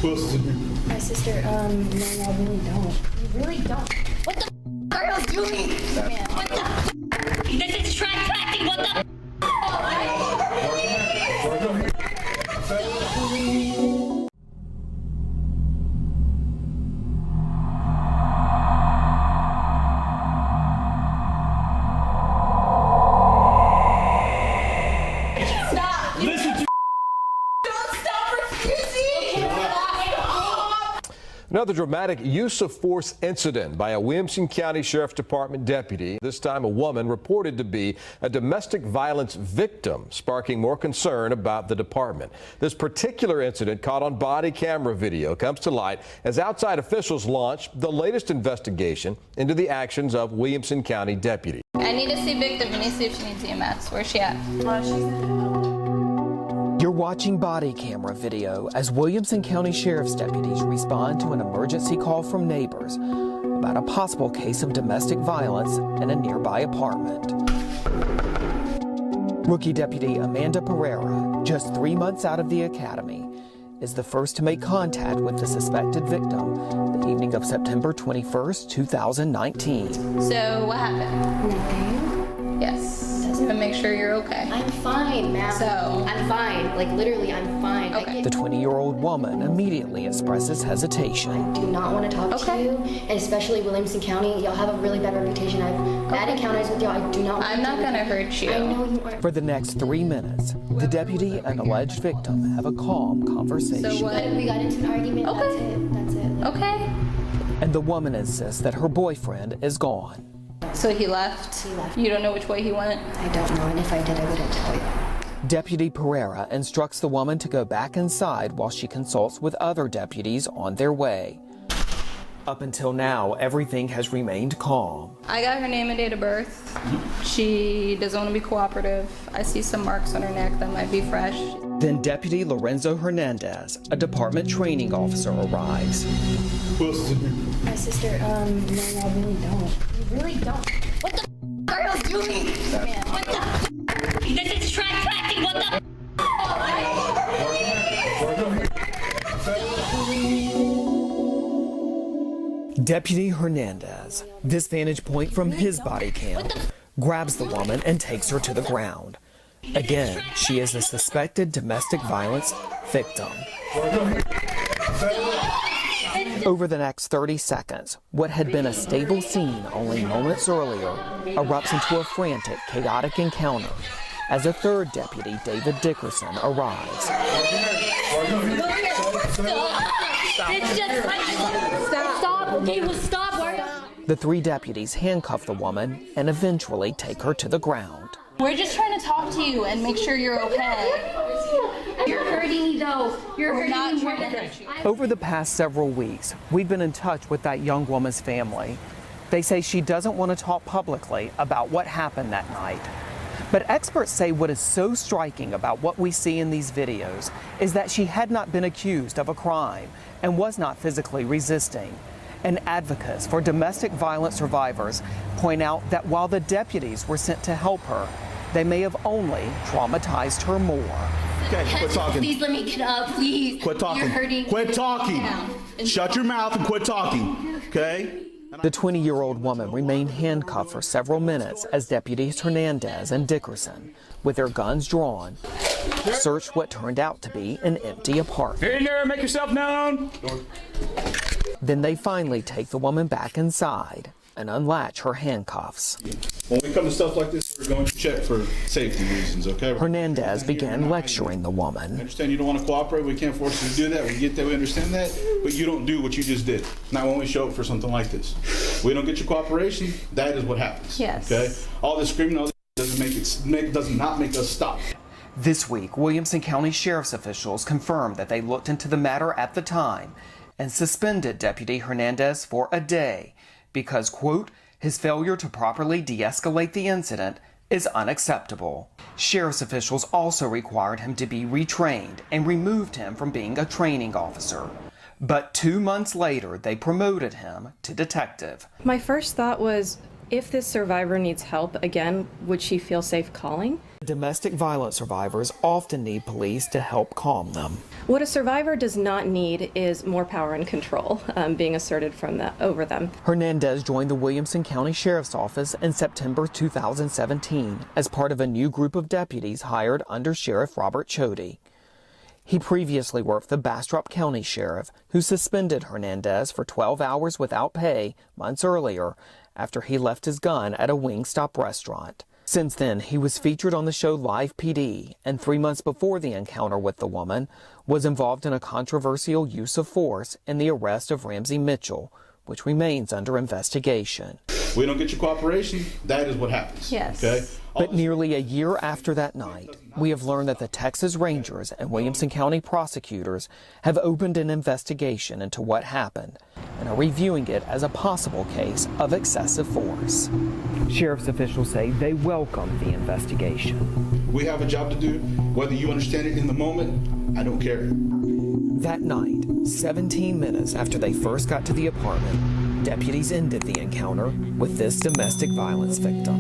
Who else is in here? My sister, no, I really don't. You really don't. What the are y'all doing? What the This is tracking, what the Another dramatic use of force incident by a Williamson County Sheriff's Department deputy. This time a woman reported to be a domestic violence victim, sparking more concern about the department. This particular incident, caught on body camera video, comes to light as outside officials launch the latest investigation into the actions of Williamson County deputies. I need to see victim. I need to see if she needs EMS. Where's she at? You're watching body camera video as Williamson County Sheriff's deputies respond to an emergency call from neighbors about a possible case of domestic violence in a nearby apartment. Rookie Deputy Amanda Pereira, just 3 months out of the academy, is the first to make contact with the suspected victim the evening of September 21st, 2019. So what happened? Nothing. Yes. And make sure you're okay. I'm fine, ma'am. So I'm fine. Like literally, I'm fine. Okay. The 20-year-old woman immediately expresses hesitation. I do not want to talk to you, and especially Williamson County. Y'all have a really bad reputation. I have bad encounters with y'all. I do not want I'm not gonna hurt you. I know you aren't. For the next 3 minutes, the deputy and alleged victim have a calm conversation. So what? We got into an argument. Okay. That's it. Okay. And the woman insists that her boyfriend is gone. So he left? He left. You don't know which way he went? I don't know, and if I did, I wouldn't tell you. Deputy Pereira instructs the woman to go back inside while she consults with other deputies on their way. Up until now, everything has remained calm. I got her name and date of birth. She doesn't want to be cooperative. I see some marks on her neck that might be fresh. Then Deputy Lorenzo Hernandez, a department training officer, arrives. Who else is in here? My sister, no, I really don't. You really don't. What the are y'all doing? What the This is tracking, what the Deputy Hernandez, this vantage point from his body cam, grabs the woman and takes her to the ground. Again, she is a suspected domestic violence victim. Over the next 30 seconds, what had been a stable scene only moments earlier erupts into a frantic, chaotic encounter as a third deputy, David Dickerson, arrives. Stop. Okay, well, stop. The three deputies handcuff the woman and eventually take her to the ground. We're just trying to talk to you and make sure you're okay. You're hurting me, though. You're We're hurting not me more trying to than hurt you. Over the past several weeks, we've been in touch with that young woman's family. They say she doesn't want to talk publicly about what happened that night. But experts say what is so striking about what we see in these videos is that she had not been accused of a crime and was not physically resisting. And advocates for domestic violence survivors point out that while the deputies were sent to help her, they may have only traumatized her more. Okay, quit talking. Please let me get up, please. Quit talking. You're hurting. Quit talking. Shut your mouth and quit talking, okay? The 20-year-old woman remained handcuffed for several minutes as deputies Hernandez and Dickerson, with their guns drawn, searched what turned out to be an empty apartment. Get in there, make yourself known. Then they finally take the woman back inside and unlatch her handcuffs. When we come to stuff like this, we're going to check for safety reasons, okay? Hernandez began lecturing the I woman. understand you don't want to cooperate. We can't force you to do that. We get that. We understand that. But you don't do what you just did. Not when we show up for something like this. We don't get your cooperation. That is what happens. Yes. Okay? All this screaming, all this does not make us stop. This week, Williamson County Sheriff's officials confirmed that they looked into the matter at the time and suspended Deputy Hernandez for a day because, quote, his failure to properly de-escalate the incident is unacceptable. Sheriff's officials also required him to be retrained and removed him from being a training officer. But 2 months later, they promoted him to detective. My first thought was, if this survivor needs help, again, would she feel safe calling? Domestic violence survivors often need police to help calm them. What a survivor does not need is more power and control being asserted over them. Hernandez joined the Williamson County Sheriff's Office in September 2017 as part of a new group of deputies hired under Sheriff Robert Chody. He previously worked for the Bastrop County Sheriff, who suspended Hernandez for 12 hours without pay months earlier after he left his gun at a Wingstop restaurant. Since then, he was featured on the show Live PD, and 3 months before the encounter with the woman, was involved in a controversial use of force in the arrest of Ramsey Mitchell, which remains under investigation. We don't get your cooperation, that is what happens. Yes. Okay? But nearly a year after that night, we have learned that the Texas Rangers and Williamson County prosecutors have opened an investigation into what happened and are reviewing it as a possible case of excessive force. Sheriff's officials say they welcome the investigation. We have a job to do. Whether you understand it in the moment, I don't care. That night, 17 minutes after they first got to the apartment, deputies ended the encounter with this domestic violence victim.